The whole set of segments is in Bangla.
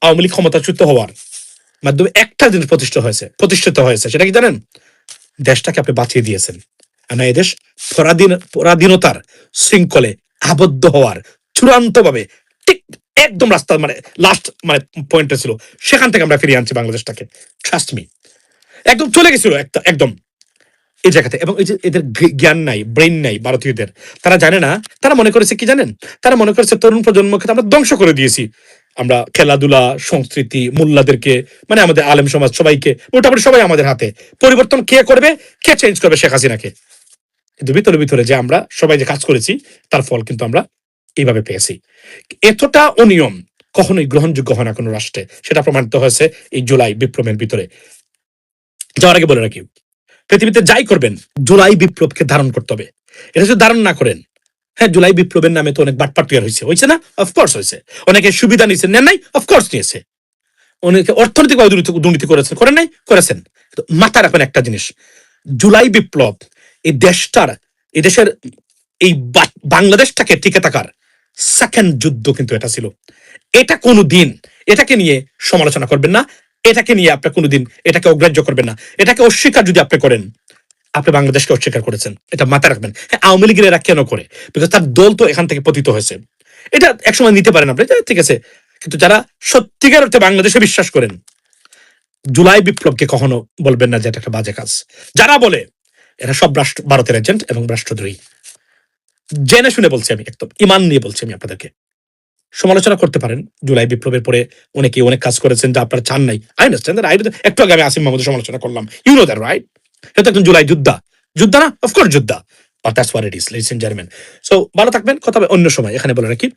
আওয়ামী লীগ ক্ষমতাচ্যুত হওয়ার মাধ্যমে একটা জিনিস প্রতিষ্ঠিত হয়েছে, সেটা কি জানেন? দেশটাকে আপনি বাঁচিয়ে দিয়েছেন। আর না, এদেশ পরাধীনতার শৃঙ্খলে আবদ্ধ হওয়ার চূড়ান্ত ভাবে ঠিক একদম রাস্তা মানে লাস্ট মানে পয়েন্টে ছিল, সেখান থেকে আমরা ফিরিয়ে আনছি বাংলাদেশটাকে। ট্রাস্ট মি, একদম চলে গেছিল একদম এই জায়গাতে। এবং এই যে এদের জ্ঞান নাই, ব্রেন নাই ভারতীয়দের, তারা জানে না। তারা মনে করেছে কি জানেন? তারা মনে করেছে তরুণ প্রজন্মকে আমরা ধ্বংস করে দিয়েছি। আমরা খেলাধুলা, সংস্কৃতি, মোল্লাদেরকে মানে আমাদের আলেম সমাজ সবাইকে, মোটামুটি সবাই আমাদের হাতে। পরিবর্তন কে করবে? কে চেঞ্জ করবে? শেখ হাসিনাকে। কিন্তু ভিতরে যে আমরা সবাই যে কাজ করেছি, তার ফল কিন্তু আমরা এইভাবে পেয়েছি। এতটা অনিয়ম কখনোই গ্রহণযোগ্য হয় না কোনো রাষ্ট্রে, সেটা প্রমাণিত হয়েছে এই জুলাই বিপ্লবের ভিতরে। যাওয়ার আগে বলে রাখি, পৃথিবীতে যাই করবেন জুলাই বিপ্লবকে ধারণ করতে হবে। এটা যদি ধারণ না করেন, হ্যাঁ, জুলাই বিপ্লবের নামে তো অনেক বাটপাট তৈরি হয়েছে না? অফকোর্স হয়েছে। অনেকে সুবিধা নিয়েছেন, নেন নাই? অফকোর্স নিয়েছে। অনেকে অর্থনৈতিকভাবে দুর্নীতি করেছেন, করেন নাই? করেছেন। মাথায় রাখবেন একটা জিনিস, জুলাই বিপ্লব এই দেশটার, এই দেশের এই বাংলাদেশটাকে টিকে থাকার সেকেন্ড যুদ্ধ কিন্তু এটা ছিল। এটা কোনো দিন এটাকে নিয়ে সমালোচনা করবেন না, এটাকে নিয়ে আপনি কোনোদিন এটাকে অগ্রাহ্য করবেন না। এটাকে অস্বীকার যদি আপনি করেন, আপনি বাংলাদেশকে অস্বীকার করেছেন। এটা মাথায় রাখবেন। হ্যাঁ, আওয়ামী লীগের এরা কেন করে? বিকজ তার দল তো এখান থেকে পতিত হয়েছে। এটা একসময় নিতে পারেন আপনি, ঠিক আছে। কিন্তু যারা সত্যিকার অর্থে বাংলাদেশে বিশ্বাস করেন, জুলাই বিপ্লবকে কখনো বলবেন না যে এটা একটা বাজে কাজ। যারা বলে, এরা সব ভারতের এজেন্ট এবং রাষ্ট্রদ্রোহী। জেনে শুনে বলছি আমি, একদম ইমান নিয়ে বলছি আমি আপনাদেরকে। সমালোচনা করতে পারেন, জুলাই বিপ্লবের পরে অনেকে অনেক কাজ করেছেন যা আপনারা চান নাই। I understand that. একটু আগে আমি আসিম মাহমুদের সমালোচনা করলাম, ইউ নো দ্যাট, রাইট? এটা একদম জুলাই যুদ্ধ না? অফকোর্স যুদ্ধ। But that's what it is, ladies and gentlemen. So ভালো থাকবেন, কথা হবে অন্য সময়। এখানে বলে রাখি,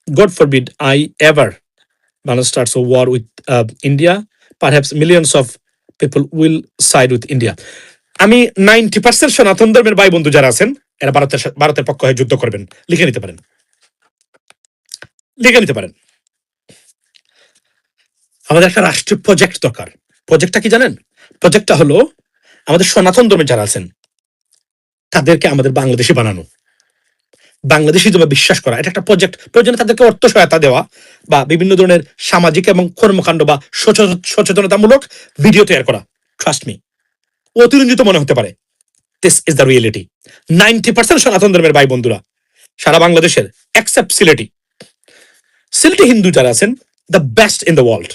God forbid I ever starts a war with India. Perhaps millions of people will side with India. আমি 90% সনাতন ধর্মের ভাই বন্ধু যারা আছেন, এরা ভারতের পক্ষ হয়ে যুদ্ধ করবেন। লিখে নিতে পারেন। আমাদের একটা রাষ্ট্রীয় প্রজেক্ট দরকার। প্রজেক্টটা কি জানেন? প্রজেক্টটা হলো আমাদের সনাতন ধর্মে যারা আছেন তাদেরকে আমাদের বাংলাদেশি বানানো, বাংলাদেশি জন্য বিশ্বাস করা। এটা একটা প্রজেক্ট। প্রয়োজনে তাদেরকে অর্থ সহায়তা দেওয়া বা বিভিন্ন ধরনের সামাজিক এবং কর্মকাণ্ড বা সচেতনতামূলক ভিডিও তৈরি করা। ট্রাস্ট মি, অতিরঞ্জিত মনে হতে পারে, দিস ইজ দ্য রিয়েলিটি। 90% সনাতন ধর্মের ভাই বন্ধুরা সারা বাংলাদেশের, এক্সেপ্ট সিলেটি হিন্দু যারা আছেন, the best in the world.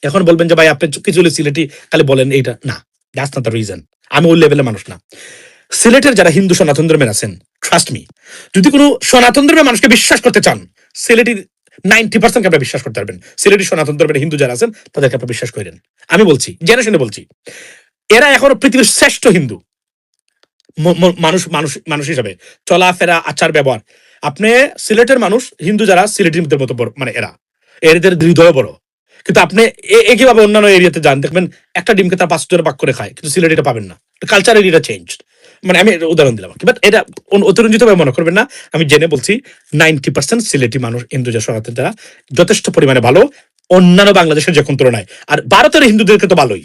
এখন বলবেন যে ভাই আপনি কিছু সিলেটি খালি বলেন, এইটা না, দ্যাটস নট দ্য রিজন। আমি ওই লেভেলের মানুষ না। সিলেটের যারা হিন্দু সনাতন ধর্মের আছেন, ট্রাস্ট মি, যদি কোনো সনাতন ধর্মের মানুষকে বিশ্বাস করতে চান, সিলেটির 90% আপনি বিশ্বাস করতে পারবেন। সিলেটি সনাতন ধর্মের হিন্দু যারা আছেন তাদেরকে আপনি বিশ্বাস করেন। আমি বলছি, জেনে শুনে বলছি, এরা এখনো পৃথিবীর শ্রেষ্ঠ হিন্দু মানুষ হিসাবে চলাফেরা, আচার ব্যবহার। আপনি সিলেটের মানুষ, হিন্দু যারা সিলেটের মতো বড়, মানে এদের হৃদয় বড়। কিন্তু আপনি একইভাবে অন্যান্য এরিয়াতে যান, দেখবেন একটা ডিমকে তার 5 জনে ভাগ করে খায়, কিন্তু সিলেট এটা পাবেন না। কালচার এরিয়াটা চেঞ্জ। মানে আমি উদাহরণ দিলাম, বাট এটা অতিরঞ্জিত ভাবে মনে করবেন না। আমি জেনে বলছি, 90% সিলেটি মানুষ, হিন্দু যা সনাতন যারা, যথেষ্ট পরিমাণে ভালো অন্যান্য বাংলাদেশের যে কোন তুলনায়। আর ভারতের হিন্দুদেরকে তো ভালোই,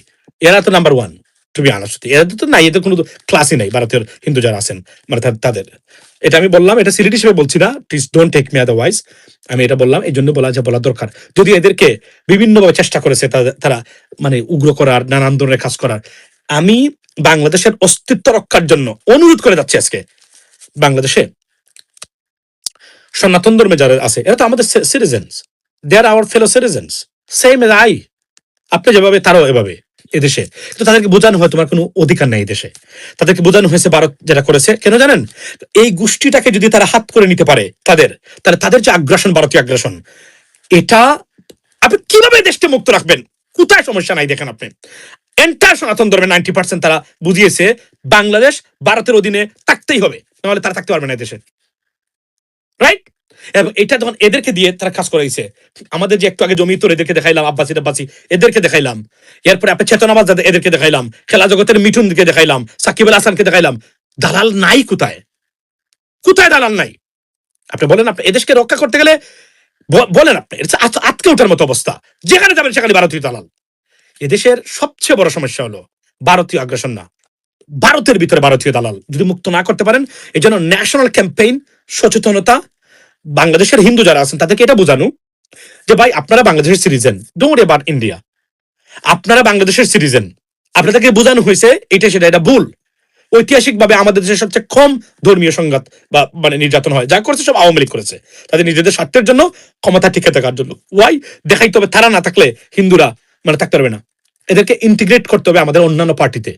এরা তো নাম্বার 1 টু বি অনেস্ট। এরা তো নাই, এদের কোনো ক্লাসই নাই ভারতীয় হিন্দু যারা আছেন, মানে তাদের। এটা আমি বললাম, এটা সিলেট হিসেবে বলছি না, please don't take me otherwise. আমি এটা বললাম এই জন্য বলা দরকার। যদি এদেরকে বিভিন্নভাবে চেষ্টা করেছে তারা মানে উগ্র করার, নানান ধরনের কাজ করার, আমি বাংলাদেশের অস্তিত্ব রক্ষার জন্য অনুরোধ করে যাচ্ছি আজকে। বাংলাদেশে সনাতন ধর্মে যারা আছে, এরা তো আমাদের citizens, they are our fellow citizens, same as I. আপনি যেভাবে, তারাও এভাবে এদেশে। কিন্তু তাদেরকে বোঝানো হয় তোমার কোনো অধিকার নাই দেশে। তাদেরকে বোঝানো হয়েছে ভারত যেটা করেছে, কেন জানেন? এই গোষ্ঠীটাকে যদি তারা হাত করে নিতে পারে, তাহলে তাদের যে আগ্রাসন, ভারতীয় আগ্রাসন, এটা আপনি কিভাবে দেশকে মুক্ত রাখবেন? কোথায় সমস্যা নাই দেখেন আপনি। এন্টার সনাতন ধর্মের 90% তারা বুঝিয়েছে বাংলাদেশ ভারতের অধীনে থাকতেই হবে, নাহলে তারা থাকতে পারবে না দেশে, রাইট? এবং এটা যখন এদেরকে দিয়ে তারা কাজ করাইছে, আমাদের যে একটু আগে জমি তোর এদেরকে দেখাইলাম, আব্বাসি এদেরকে দেখাইলাম, এরপরে আপনি চেতনাবাদ এদেরকে দেখাইলাম, খেলা জগতের মিঠুন দিকে দেখাইলাম, সাকিব আল হাসানকে দেখাইলাম। দালাল নাই কোথায়? দালাল নাই? আপনি বলেন, আপনি এদেশকে রক্ষা করতে গেলে বলেন, আপনি আটকে ওঠার মতো অবস্থা, যেখানে যাবেন সেখানে ভারতীয় দালাল। এদেশের সবচেয়ে বড় সমস্যা হলো ভারতীয় আগ্রাসন না, ভারতের ভিতরে ভারতীয় দালাল। যদি মুক্ত না করতে পারেন, এই জন্য ন্যাশনাল ক্যাম্পেইন, সচেতনতা, বাংলাদেশের হিন্দু যারা আছেন তাদেরকে এটা বোঝানো যে ভাই আপনারা বাংলাদেশের citizen, don't worry about India, আপনারা বাংলাদেশের সিটিজেন। আপনাদেরকে বোঝানো হয়েছে এটা সেটা, এটা ভুল। ঐতিহাসিকভাবে আমাদের দেশে সবচেয়ে কম ধর্মীয় সংঘাত বা মানে নির্যাতন হয়, যা করেছে সব আওয়ামী লীগ করেছে, তাদের নিজেদের স্বার্থের জন্য, ক্ষমতা টিকে থাকার জন্য। ওয়াই দেখাইতে হবে তারা না থাকলে হিন্দুরা মানে থাকতে পারবে না, এদেরকে ইন্টিগ্রেট করতে হবে আমাদের অন্যান্য পার্টিতে,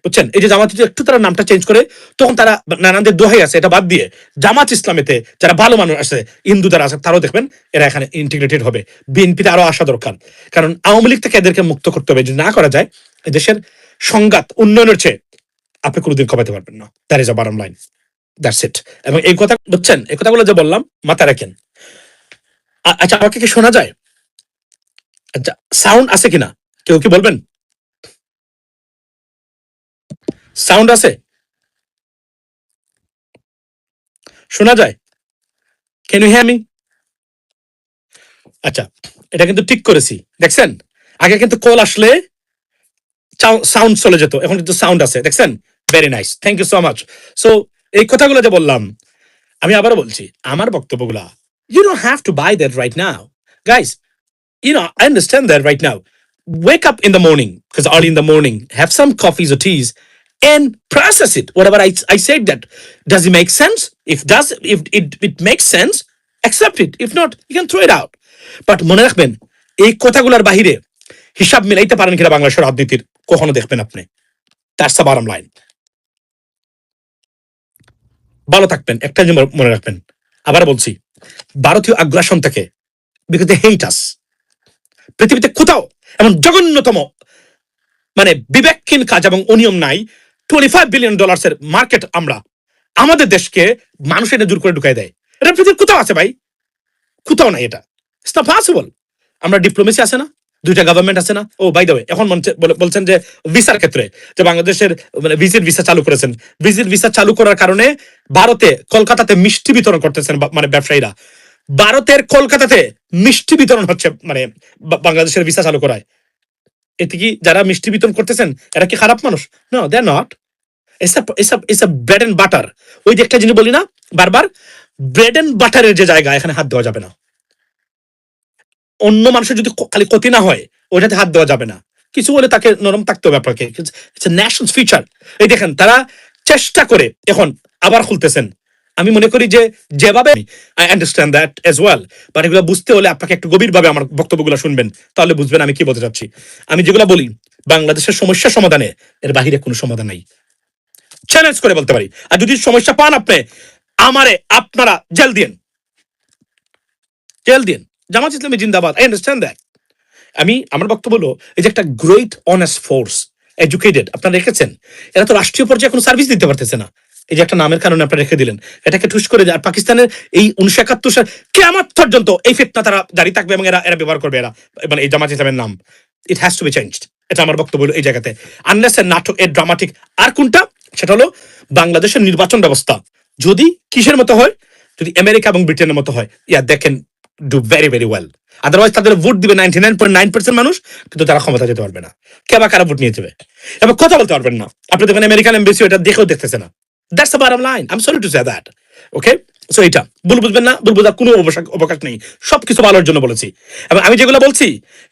বুঝছেন? এই যে জামাত একটু তারা নামটা চেঞ্জ করে, তখন তারা নানানদের দোহাই আছে এটা বাদ দিয়ে জামাত ইসলামেতে যারা ভালো মানুষ আছে, হিন্দু যারা আছে, তারাও দেখবেন এরা এখানে ইন্টিগ্রেটেড হবে। বিএনপিতে আরো আসা দরকার, কারণ আওয়ামী লীগ থেকে এদেরকে মুক্ত করতে হবে। যদি না করা যায়, দেশের সংঘাত উন্নয়নের চেয়ে আপনি কোনোদিন কমাতে পারবেন না। That is a bottom line, that's it. এবং এই কথা বুঝছেন, এই কথাগুলো যে বললাম মাথায় রাখেন। আচ্ছা, আমাকে কি শোনা যায়? আচ্ছা, সাউন্ড আছে কিনা কেউ কি বলবেন? সাউন্ড আছে, শোনা যায়? Can you hear me? আচ্ছা, এটা কিন্তু ঠিক করেছি, দেখছেন? আগে কিন্তু কল আসলে সাউন্ড চলে যেত, এখন কিন্তু সাউন্ড আছে, দেখছেন? Very nice, thank you so much. So এই কথাগুলো যে বললাম, আমি আবারও বলছি আমার বক্তব্যগুলা, you don't have to buy that right now, guys. I understand that right now. Wake up in the morning, because early in the morning, have some coffees or teas and process it. Whatever I said that, does it make sense? If it makes sense, accept it. If not, you can throw it out. But মনে রাখবেন, এই কথাগুলোর বাহিরে হিসাব মিলাইতে পারেন কিনা বাংলাদেশের রাজনীতির, কখনো দেখবেন আপনি। That's the bottom line. ভালো থাকবেন, একটা জিনিস মনে রাখবেন, আবার বলছি, ভারতীয় আগ্রাসন থেকে, because they hate us, পৃথিবীতে কোথাও এমন জঘন্যতম মানে বিবেকহীন কাজ এবং অনিয়ম নাই। $25 বিলিয়ন মার্কেট আমরা, আমাদের দেশকে মানুষ এটা জোর করে ঢুকাই দেয়, এটা পৃথিবীর কোথাও আছে ভাই? কোথাও নাই, এটা ইটস নট পসিবল। আমরা ডিপ্লোমেসি আছে না, দুইটা গভর্নমেন্ট আছে না। ও বাই দ্য ওয়ে, এখন বলছেন যে ভিসার ক্ষেত্রে যে বাংলাদেশের মানে ভিজিট ভিসা চালু করেছেন, ভিজিট ভিসা চালু করার কারণে ভারতে কলকাতাতে মিষ্টি বিতরণ করতেছেন মানে ব্যবসায়ীরা, ভারতের কলকাতাতে মিষ্টি বিতরণ হচ্ছে মানে বাংলাদেশের ভিসা চালু করায়। এতে কি যারা মিষ্টি বিতরণ করতেছেন এরা কি খারাপ মানুষ? No, they are not. It's a bread and butter. ওই যে একটা জিনিস বলি না বারবার, ব্রেড এন্ড বাটারের যে জায়গা, এখানে হাত দেওয়া যাবে না। অন্য মানুষের যদি খালি ক্ষতি না হয়, ওইটাতে হাত দেওয়া যাবে না। কিছু হলে তাকে নরম থাকতে হবে আপনাকে, ইটস এ ন্যাশনাল ফিচার। এই দেখেন তারা চেষ্টা করে এখন আবার খুলতেছেন। আমি মনে করি যে যেভাবে, I understand that as well, but এগুলো বুঝতে হলে আপনাকে একটু গভীরভাবে আমার বক্তব্যগুলো শুনবেন, তাহলে বুঝবেন আমি কি বলতে চাচ্ছি। আমি যেগুলো বলি, বাংলাদেশের সমস্যা সমাধানে এর বাহিরে কোনো সমাধান নাই, চ্যালেঞ্জ করে বলতে পারি। আর যদি সমস্যা পান আপনি, আমারে আপনারা জেল দিন, জেল দিন। জামাত ইসলামী জিন্দাবাদ, আই আন্ডারস্ট্যান্ড দ্যাট। আমার বক্তব্য হলো, এই যে একটা গ্রেট অনেস্ট ফোর্স, এডুকেটেড আপনারা রেখেছেন, এরা তো রাষ্ট্রীয় পর্যায়ে কোনো সার্ভিস দিতে পারতেছে না। এই যে একটা নামের কারণে আপনারা রেখে দিলেন, এটাকে ঠুস করে আর পাকিস্তানের এই 1971 সাল কিয়ামত পর্যন্ত এই ফিতনা তারা জারি থাকবে এবং এরা এরা ব্যবহার করবে, এরা মানে এই জামাত ইসলামের নাম। It has to be changed, এটা আমার বক্তব্য হলো এই জায়গাতে। আনলেস এর নাটক, এর ড্রামাটিক। আর কোনটা? সেটা হলো বাংলাদেশের নির্বাচন ব্যবস্থা যদি কিসের মতো হয়, যদি আমেরিকা এবং ব্রিটেনের মতো হয়, ইয়া দেখেন do very very well. Otherwise তাদের ভোট দিবে 99.9% মানুষ, কিন্তু তারা ক্ষমতা যেতে পারবে না। কে বা কারা ভোট নিয়ে যাবে এবং কথা বলতে পারবেন না। আপনি দেখবেন আমেরিকান এমবেসি এটা দেখেও দেখতেছে না। That's the bottom line, I am sorry to say that. Okay, so এটা ভুল বুঝবেন না, ভুল বোঝার কোনো অবকাশ নেই, সবকিছু ভালোর জন্য বলেছি। এবং আমি যেগুলো বলছি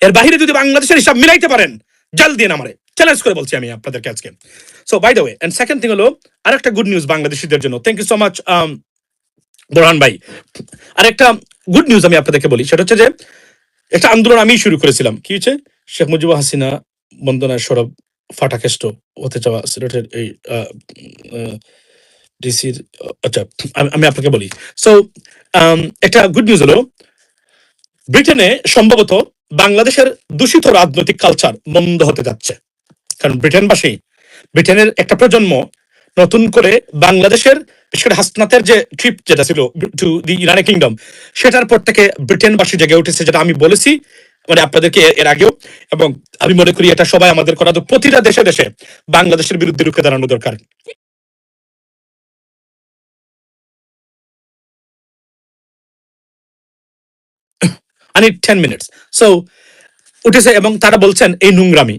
এর বাইরে যদি বাংলাদেশের হিসাব মিলাইতে পারেন, জাল দিয়ে আমারে চ্যালেঞ্জ করে বলছি আমি আপনাদেরকে আজকে। So by the way, and second thing হলো আরেকটা গুড নিউজ বাংলাদেশিদের জন্য। Thank you so much Borhan ভাই। আরেকটা গুড নিউজ আমি আপনাদেরকে বলি, সেটা হচ্ছে যে একটা আন্দোলন আমি শুরু করেছিলাম। কি হচ্ছে? শেখ মুজিবুর হাসিনা বন্দনার সরব ফাটাকেষ্ট হতে চাওয়া সিলেটের এই ডিসির, আচ্ছা আমি আপনাকে বলি। সো একটা গুড নিউজ হলো, ব্রিটেনে সম্ভবত বাংলাদেশের দূষিত রাজনৈতিক কালচার বন্ধ হতে যাচ্ছে। কারণ ব্রিটেনের একটা প্রজন্ম নতুন করে বাংলাদেশের, বিশেষ করে হাসনাতের যে ট্রিপ যেটা ছিল টু দি ইউনাইটেড কিংডম, সেটার পর থেকে ব্রিটেনবাসী জেগে উঠেছে, যেটা আমি বলেছি মানে আপনাদেরকে এর আগেও। এবং আমি মনে করি এটা সবাই আমাদের করা, তো প্রতিটা দেশে দেশে বাংলাদেশের বিরুদ্ধে রুখে দাঁড়ানো দরকার। I need 10 minutes. So উঠেছে এবং তারা বলছেন এই নোংরামি,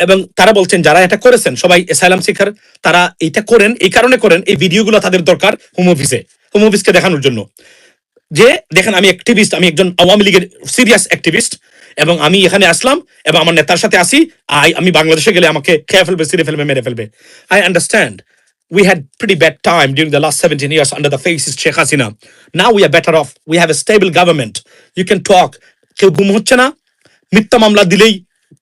এবং তারা বলছেন যারা এটা করেছেন সবাই অ্যাসাইলাম সিকার, তারা এটা করেন এই কারণে করেন, এই ভিডিওগুলো তাদের দরকার হোম অফিসকে দেখানোর জন্য। যে দেখেন আমি অ্যাক্টিভিস্ট, আমি একজন আওয়ামী লীগের সিরিয়াস অ্যাক্টিভিস্ট, এবং আমি এখানে আসলাম এবং আমার নেতার সাথে আসি, আমি বাংলাদেশে গেলে আমাকে খেয়ে ফেলবে, ছিঁড়ে ফেলবে, মেরে ফেলবে। I understand we had pretty bad time during the last 17 years under the fascist Sheikh Hasina. Now we are better off. We have a stable government. You can talk. কেউ গুম হচ্ছে না, মিথ্যা মামলা দিলেই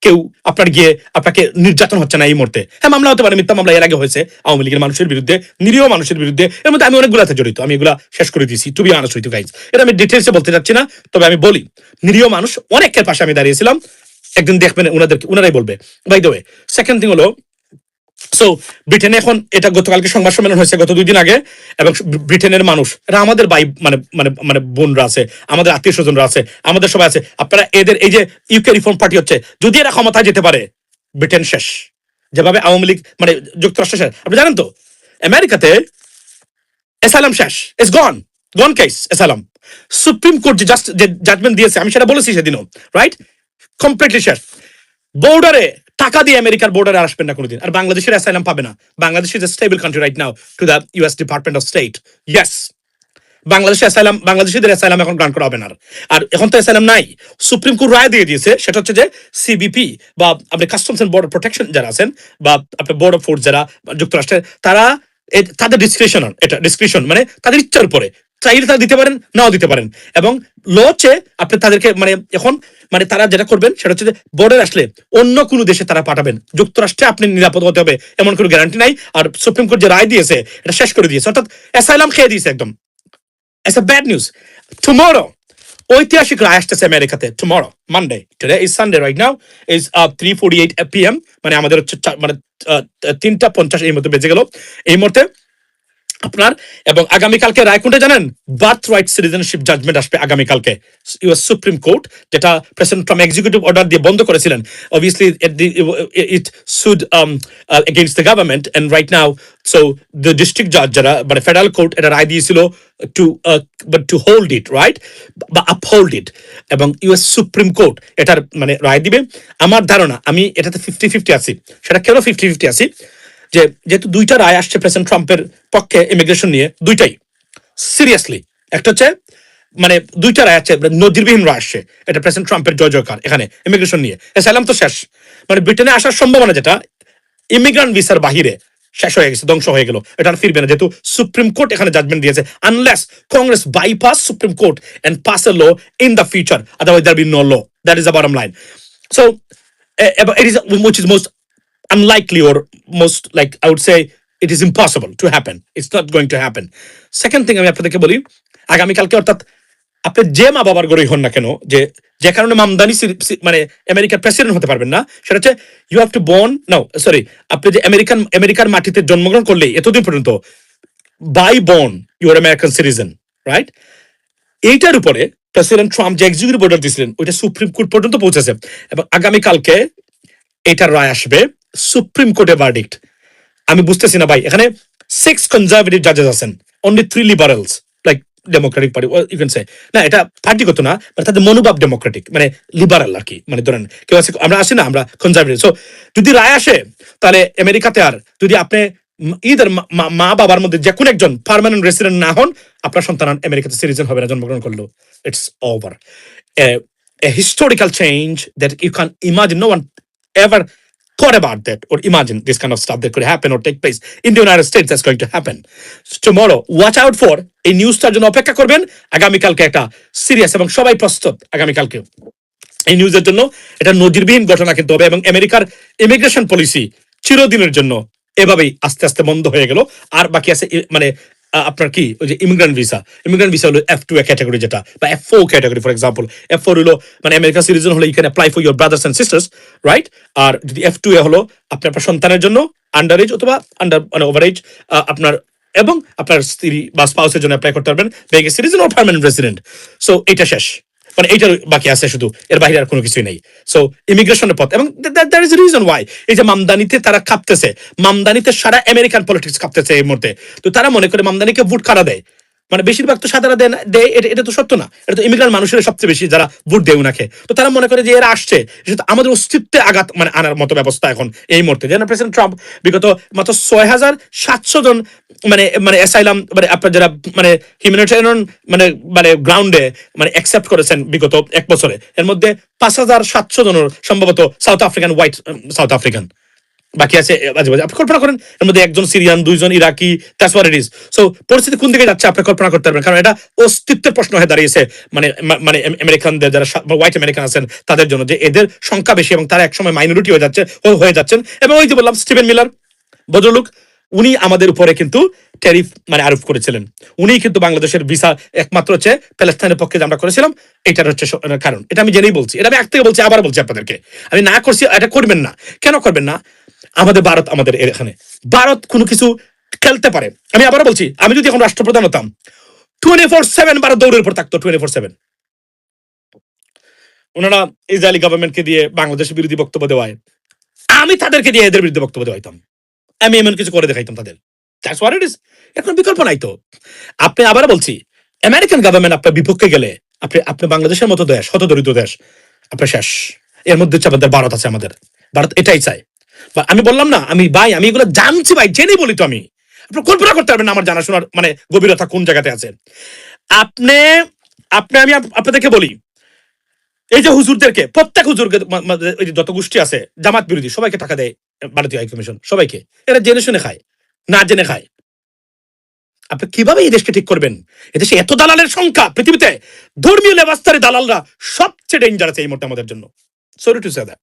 কেউ আপনার গিয়ে আপনাকে নির্যাতন হচ্ছে না এই মুহূর্তে। হ্যাঁ, মামলা হতে পারে, মিথ্যা মামলা এর আগে হয়েছে আওয়ামী লীগের মানুষের বিরুদ্ধে, নিরীহ মানুষের বিরুদ্ধে। এর মধ্যে আমি অনেকগুলাতে জড়িত, আমি এগুলা শেষ করে দিয়েছি, to be honest with you guys. এটা আমি ডিটেলসে বলতে চাচ্ছি না, তবে আমি বলি নিরীহ মানুষ অনেকের পাশে আমি দাঁড়িয়েছিলাম। একদিন দেখবেন ওনারাই বলবে। By the way, second thing হলো, সো ব্রিটেনে এখন এটা গতকালকে সংবাদ সম্মেলন হয়েছে গত 2 দিন আগে, এবং ব্রিটেনের মানুষ, এরা আমাদের ভাই, মানে মানে মানে বোনরা আছে, আমাদের আত্মীয় স্বজনরা আছে, আমাদের সবাই আছে। আপনারা এদের এই যে ইউকে রিফর্ম পার্টি হচ্ছে, যদি এরা ক্ষমতায় যেতে পারে, ব্রিটেন শেষ, যেভাবে আওয়ামী লীগ মানে যুক্তরাষ্ট্র শেষ। আপনি জানেন তো আমেরিকাতে এসাইলাম শেষ, it's gone, gone case asylum. Supreme court যে জাজমেন্ট দিয়েছে, আমি সেটা বলেছি সেদিনও, রাইট, কমপ্লিটলি শেষ। বর্ডারে টাকা দিয়ে আমেরিকার বর্ডারে আসবেন না কোনোদিন, আর বাংলাদেশের অ্যাসাইলাম পাবে না। Bangladesh is a stable country right now to the US department of state. Yes, বাংলাদেশের অ্যাসাইলাম, বাংলাদেশিদের অ্যাসাইলাম এখন গ্রান্ট করা হবে না। আর এখন তো অ্যাসাইলাম নাই, সুপ্রিম কোর্ট রায় দিয়ে দিয়েছে। সেটা হচ্ছে যে সিবিপি বা আপনি কাস্টমস এন্ড বর্ডার প্রোটেকশন যারা আছেন, বা আপনার বর্ডার ফোর্স যারা যুক্তরাষ্ট্রের, তারা তাদের ডিসক্রিপশন, এটা ডিসক্রিপশন মানে তাদের ইচ্ছার উপরে, চাইলে তারা দিতে পারেন, নাও দিতে পারেন। এবং লচে আপনি তাদেরকে মানে এখন মানে তারা যেটা করবেন সেটা হচ্ছে যে বর্ডার আসলে অন্য কোনো দেশে তারা পাঠাবেন, যুক্তরাষ্ট্রে আপনি নিরাপদ হতে হবে এমন কোনো গ্যারান্টি নাই। আর সুপ্রিম কোর্ট যে রায় দিয়েছে এটা শেষ করে দিয়েছে, অর্থাৎ অ্যাসাইলাম খেয়ে দিয়েছে একদম। It's a bad news. Tomorrow, ঐতিহাসিক রায় আসতেছে আমেরিকাতে। Tomorrow, Monday. Today is Sunday right now. Is 3:48 PM. মানে আমাদের হচ্ছে মানে 3:50 এই মতো বেজে গেল এই মুহূর্তে আপনার। এবং আগামীকালকে রায় কোনটা জানেন? বার্থ রাইট সিটিজেনশিপ জাজমেন্ট আসবে আগামীকালকে ইউএস সুপ্রিম কোর্ট, যেটা প্রেসিডেন্ট ট্রাম্প এক্সিকিউটিভ অর্ডার দিয়ে বন্ধ করেছিলেন। Obviously it sued against the government, and right now so the district জাজ যারা মানে ফেডারেল কোর্ট এটা রায় দিয়েছিল টু হোল্ড ইট, রাইট, বা আপহোল্ড ইট। এবং ইউএস সুপ্রিম কোর্ট এটার মানে রায় দিবে। আমার ধারণা, আমি এটাতে 50-50 আছি। সেটা কেন 50-50 আছি? যেহেতু দুইটা রায় আসছে প্রেসিডেন্ট ট্রাম্পের পক্ষে ইমিগ্রেশন নিয়ে, দুইটাই সিরিয়াসলি। একটা হচ্ছে মানে দুইটা রায় আছে, নজিরবিহীন রায় আসছে, এটা প্রেসিডেন্ট ট্রাম্পের জয় জয়কার এখানে ইমিগ্রেশন নিয়ে। অ্যাসাইলাম তো শেষ, মানে ব্রিটেনে আসার সম্ভাবনা যেটা ইমিগ্রান্ট ভিসার বাহিরে শেষ হয়ে গেছে, ধ্বংস হয়ে গেল, এটা আর ফিরবে না, যেহেতু সুপ্রিম কোর্ট এখানে জাজমেন্ট দিয়েছে। Unless Congress bypass supreme court and pass a law in the future, otherwise there be no law. That is the bottom line. So it is which is most unlikely, or most like I would say it is impossible to happen. It's not going to happen. Second thing আমি আপনাদেরকে বলি, আগামীকালকে অর্থাৎ আপনি যে মা বাবার গড়ই হন না কেন, যে কারণে মামদানি মানে আমেরিকার প্রেসিডেন্ট হতে পারবেন না, সেটা হচ্ছে you have to born no sorry আপনি যে আমেরিকার মাটিতে জন্মগ্রহণ করলে এতদিন পর্যন্ত by born you are American citizen, right. এইটার উপরে প্রেসিডেন্ট ট্রাম্প যে এক্সিকিউটিভ অর্ডার দিয়েছিলেন ওইটা সুপ্রিম কোর্ট পর্যন্ত পৌঁছেছে, এবং আগামীকালকে এটার রায় আসবে, সুপ্রিম কোর্টের ভার্ডিক্ট। আমি বুঝতেছি না ভাই, এখানে 6 কনজারভেটিভ জাজেস আছেন, only 3 liberals like Democratic Party, you can say না, এটা পার্টিগত না, মানে তাদের মনোভাব ডেমোক্রেটিক, মানে লিবারেল আর কি। মানে ধরেন কেউ আছে, আমরা আসি না, আমরা কনজারভেটিভ। সো যদি রায় আসে তাহলে আমেরিকাতে আর যদি আপনি ইদার মা বাবার মধ্যে যে কোনো একজন পার্মানেন্ট রেসিডেন্ট না হন, আপনার সন্তান আমেরিকাতে সিটিজেন হবে না জন্মগ্রহণ করলো। It's over. A historical change that you can imagine. No one ever thought about that or imagine this kind of stuff that could happen or take place in the United States. That's going to happen. So tomorrow, watch out for এই নিউজটার জন্য অপেক্ষা করবেন। আগামীকালকে একটা সিরিয়াস, এবং সবাই প্রস্তুত আগামীকালকে এই নিউজের জন্য। এটা নজিরবিহীন ঘটনা কিন্তু হবে, এবং আমেরিকার ইমিগ্রেশন পলিসি চিরদিনের জন্য এভাবেই আস্তে আস্তে বন্ধ হয়ে গেল। আর বাকি আছে মানে আপনার কি ওই যে ইমিগ্রেন্ট ভিসা হলো F2 ক্যাটাগরি, যেটা বা F4 category. For example F4 হলো মানে আমেরিকান সিটিজেন হলে you can apply for your brothers and sisters, right. আর যদি F2 হলো আপনার সন্তানের জন্য, আন্ডার এজ অথবা মানে ওভার এজ আপনার, এবং আপনার স্ত্রী বা স্পাউসের জন্য অ্যাপ্লাই করতে পারবেন, বেগে সিটিজেন ও পার্মানেন্ট রেসিডেন্ট। সো এটা শেষ, মানে এইটার বাকি আছে শুধু, এর বাইরে আর কোনো কিছুই নেই। সো ইমিগ্রেশনের পথ, এবং দ্যাট ইজ রিজন ওয়াই এই যে মামদানিতে তারা কাঁপতেছে, মামদানিতে সারা আমেরিকান পলিটিক্স কাঁপতেছে এই মুহূর্তে। তো তারা মনে করে মামদানিকে ভোট কারা দেয়, মানে বেশিরভাগ তো সাদারা দেয়, এটা তো সত্য না, এটা তো ইমিগ্রেন্ট মানুষের সবচেয়ে বেশি যারা ভোট দেয় উনাকে। তো তারা মনে করে যে এরা আসছে, সেটা আমাদের অস্তিত্বে আঘাত মানে আনার মতো ব্যবস্থা এখন এই মুহূর্তে। যেন প্রেসিডেন্ট ট্রাম্প বিগত মাত্র 6,700 জন মানে মানে অ্যাসাইলাম মানে আপনার যারা মানে হিউম্যানিটেরিয়ান মানে মানে গ্রাউন্ডে মানে অ্যাকসেপ্ট করেছেন বিগত 1 বছরে, এর মধ্যে 5,700 জনের সম্ভবত south African, white south African, বাকি আছে মাঝে মাঝে। আপনি কল্পনা করেন এর মধ্যে একজন সিরিয়ান, 2জন Iraqi, that's what it is. So পরিস্থিতি কোন দিকে যাচ্ছে আপনি কল্পনা করতে পারবেন, কারণ এটা অস্তিত্বের প্রশ্ন হয়ে দাঁড়িয়েছে মানে মানে আমেরিকানদের যারা হোয়াইট আমেরিকান আছেন তাদের জন্য, যে এদের সংখ্যা বেশি এবং তারা একসময় মাইনরিটি হয়ে যাচ্ছেন। এবং ওই যে বললাম স্টিভেন মিলার ভদ্রলোক, উনি আমাদের উপরে কিন্তু ট্যারিফ মানে আরোপ করেছিলেন। উনি কিন্তু বাংলাদেশের ভিসা একমাত্র হচ্ছে প্যালেস্তাইনের পক্ষে যে আমরা করেছিলাম, এটার হচ্ছে কারণ। এটা আমি জেনেই বলছি, এটা আমি এক থেকে বলছি, আবার বলছি আপনাদেরকে, আমি না করছি এটা করবেন না। কেন করবেন না? আমাদের ভারত, আমাদের এখানে ভারত কোনো কিছু খেলতে পারে। আমি আবার বলছি, আমি যদি এখন রাষ্ট্রপ্রধান হতাম, 24/7 ভারত দৌড়ের উপর থাকতো, 24/7। ওনারা ইসরায়েলি গভর্নমেন্টকে দিয়ে বাংলাদেশের বিরোধী বক্তব্য দেওয়ায়, আমি তাদেরকে দিয়ে এদের বিরুদ্ধে বক্তব্য দেওয়াইতাম, আমি এমন কিছু করে দেখাইতাম তাদের। That's what it is. এখন বিকল্প নাই তো। আপনি আবার বলছি, আমেরিকান গভর্নমেন্ট আপনার বিপক্ষে গেলে আপনি আপনি বাংলাদেশের মতো দেশ, হত দরিদ্র দেশ, আপনার শেষ। এর মধ্যে হচ্ছে আমাদের ভারত আছে, আমাদের ভারত এটাই চায়। আমি বললাম না, আমি ভাই আমি এগুলো জানছি ভাই, জেনে বলি তো আমি। আপনি কল্পনা করতে পারবেন না আমার জানাশোনার মানে গভীরতা কোন জায়গাতে আছে। আপনি আপনি আমি আপনাদেরকে বলি, এই যে হুজুরদেরকে, প্রত্যেক হুজুরকে যত গোষ্ঠী আছে জামাত বিরোধী, সবাইকে টাকা দেয় ভারতীয় হাই কমিশন, সবাইকে। এরা জেনে শুনে খায়, না জেনে খায়। আপনি কিভাবে এই দেশকে ঠিক করবেন? এদেশে এত দালালের সংখ্যা পৃথিবীতে, ধর্মীয় লেবাস্তারি দালালরা সবচেয়ে ডেঞ্জারাস এই মুহূর্তে আমাদের জন্য। Sorry to say that.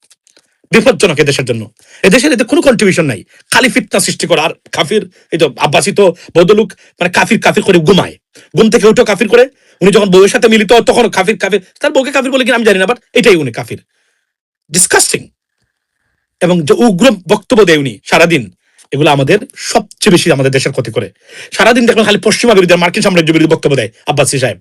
বিপজ্জনক এদেশের জন্য। এদেশের এতে কোনো কন্ট্রিবিউশন নাই, খালি ফিতনা সৃষ্টি করা। আর কাফির, এই তো আব্বাসি তো বদলুক মানে কাফির কাফির করে ঘুমায়, ঘুম থেকে উঠে কাফির করে। উনি যখন বউয়ের সাথে মিলিত তখন কাফির কাফির, তার বউকে কাফির বলে কিনা আমি জানি না, বাট এটাই উনি কাফির। ডিসকাস্টিং। এবং যে উগ্র বক্তব্য দেয় উনি সারাদিন, এগুলো আমাদের সবচেয়ে বেশি আমাদের দেশের ক্ষতি করে। সারাদিন দেখবেন খালি পশ্চিমা বিরোধী, মার্কিন সাম্রাজ্য বিরোধী বক্তব্য দেয় আব্বাসি সাহেব।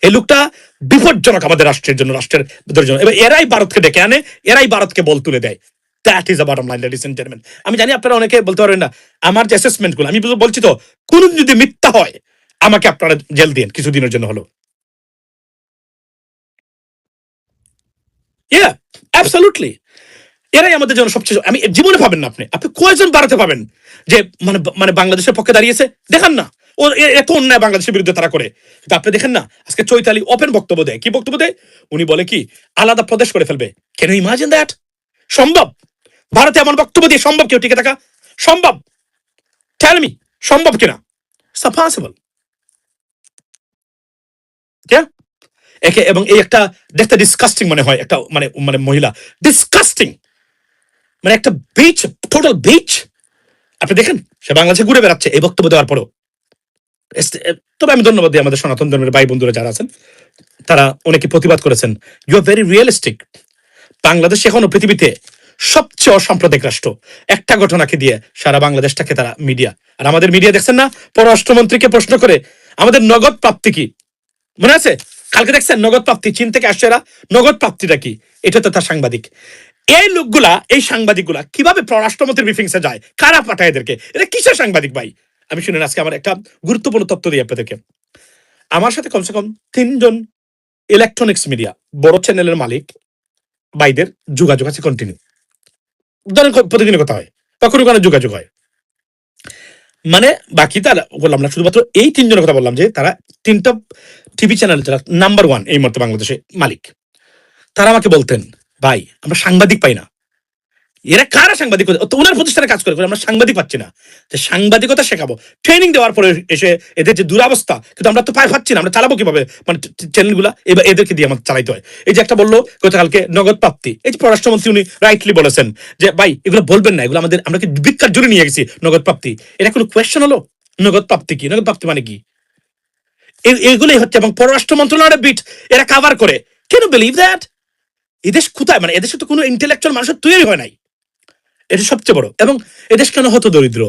এই লোকটা বিপজ্জনক আমাদের রাষ্ট্রের জন্য, রাষ্ট্রের জন্য। এবার এরাই ভারতকে ডেকে আনে, এরাই ভারতকে বল তুলে দেয়। That is the bottom line, ladies and gentleman. আমি জানি আপনারা অনেকে বলতে পারবেন না, আমার যে অ্যাসেসমেন্ট গুলো আমি বলছি তো, কোন যদি মিথ্যা হয় আমাকে আপনারা জেল দিন কিছুদিনের জন্য হলো। ইয়া, অ্যাবসলিউটলি। এরাই আমাদের জন্য সবচেয়ে, আমি জীবনে পাবেন না, আপনি আপনি কয়জন ভারতে পাবেন যে মানে মানে বাংলাদেশের পক্ষে দাঁড়িয়েছে? দেখান না। ও এত অন্যায় বাংলাদেশের বিরুদ্ধে তারা করে, কিন্তু আপনি দেখেন না। আজকে চৈতালি ওপেন বক্তব্য দেয়, কি বক্তব্য দেয়? উনি বলে কি আলাদা প্রদেশ করে ফেলবে। কেন ইমাজিন দ্যাট? সম্ভব? ভারতে এমন বক্তব্য দিয়ে সম্ভব কেউ টিকে থাকা? সম্ভব? টেল মি, সম্ভব কিনা? It's possible. একে এবং এই একটা দেখতে ডিসকাস্টিং মনে হয়, একটা মানে মানে মহিলা ডিসকাস্টিং, মানে একটা বিচ, টোটাল বিচ। আপনি দেখেন সে বাংলাদেশে ঘুরে বেড়াচ্ছে এই বক্তব্য দেওয়ার পরও। তবে আমি ধন্যবাদ দিই আমাদের সনাতন ধর্মের ভাই বন্ধুরা যারা আছেন, তারা অনেকে প্রতিবাদ করেছেন। You are very realistic. Bangladesh এখনো পৃথিবীতে সবচেয়ে অসাম্প্রদায়িক রাষ্ট্র। একটা ঘটনাকে দিয়ে সারা বাংলাদেশটাকে তারা মিডিয়া, আর আমাদের মিডিয়া দেখছেন না, পররাষ্ট্রমন্ত্রীকে প্রশ্ন করে আমাদের নগদ প্রাপ্তি কি, মনে আছে? কালকে দেখছেন নগদ প্রাপ্তি, চীন থেকে আসছে এরা, নগদ প্রাপ্তিটা কি? এটা তো তার সাংবাদিক। এই লোকগুলা, এই সাংবাদিকগুলা কিভাবে পররাষ্ট্রমন্ত্রীর ব্রিফিংসে যায়? কারা পাঠায় এদেরকে? এটা কিসের সাংবাদিক ভাই? আমি শুনেন আজকে আমার একটা গুরুত্বপূর্ণ তথ্য দিই আপনাদেরকে। আমার সাথে কমসে কম 3জন ইলেকট্রনিক্স মিডিয়া বড় চ্যানেলের মালিক ভাইদের যোগাযোগ আছে কন্টিনিউ। ধরেন প্রতিদিনের কথা হয় বা কোনো কোনো যোগাযোগ হয়। মানে বাকি তারা বললাম না, শুধুমাত্র এই 3জনের কথা বললাম, যে তারা 3টা টিভি চ্যানেল যারা নাম্বার 1 এই মুহূর্তে বাংলাদেশে মালিক। তারা আমাকে বলতেন, ভাই আমরা সাংবাদিক পাই না। এরা কারা সাংবাদিক? ওনার প্রতিষ্ঠানে কাজ করে, আমরা সাংবাদিক পাচ্ছি না। সাংবাদিকতা শেখাবো, ট্রেনিং দেওয়ার পরে এসে এদের যে দুরাবস্থা, কিন্তু আমরা তো পাচ্ছি না, আমরা চালাবো কিভাবে? মানে চ্যানেলগুলা এবার এদেরকে দিয়ে আমাদের চালাইতে হয়। এই যে একটা বললো গতকালকে নগদ প্রাপ্তি, এই যে পররাষ্ট্রমন্ত্রী উনি রাইটলি বলেছেন যে ভাই এগুলো বলবেন না, এগুলো আমাদের, আমরা কি ভিক্ষার জন্য নিয়ে গেছি নগদ প্রাপ্তি? এটা কোনো কোয়েশ্চেন হলো? নগদ প্রাপ্তি কি? নগদ প্রাপ্তি মানে কি? এগুলোই হচ্ছে, এবং পররাষ্ট্র মন্ত্রণালয়ের বিট এরা কাভার করে। কেন বিলিভ দ্যাট? এদেশ কোথায়? মানে এদেশে তো কোনো ইন্টেলেকচুয়াল মানুষের তৈরি হয় নাই। এটা সবচেয়ে বড়। এবং এদেশ কেন হতো দরিদ্র?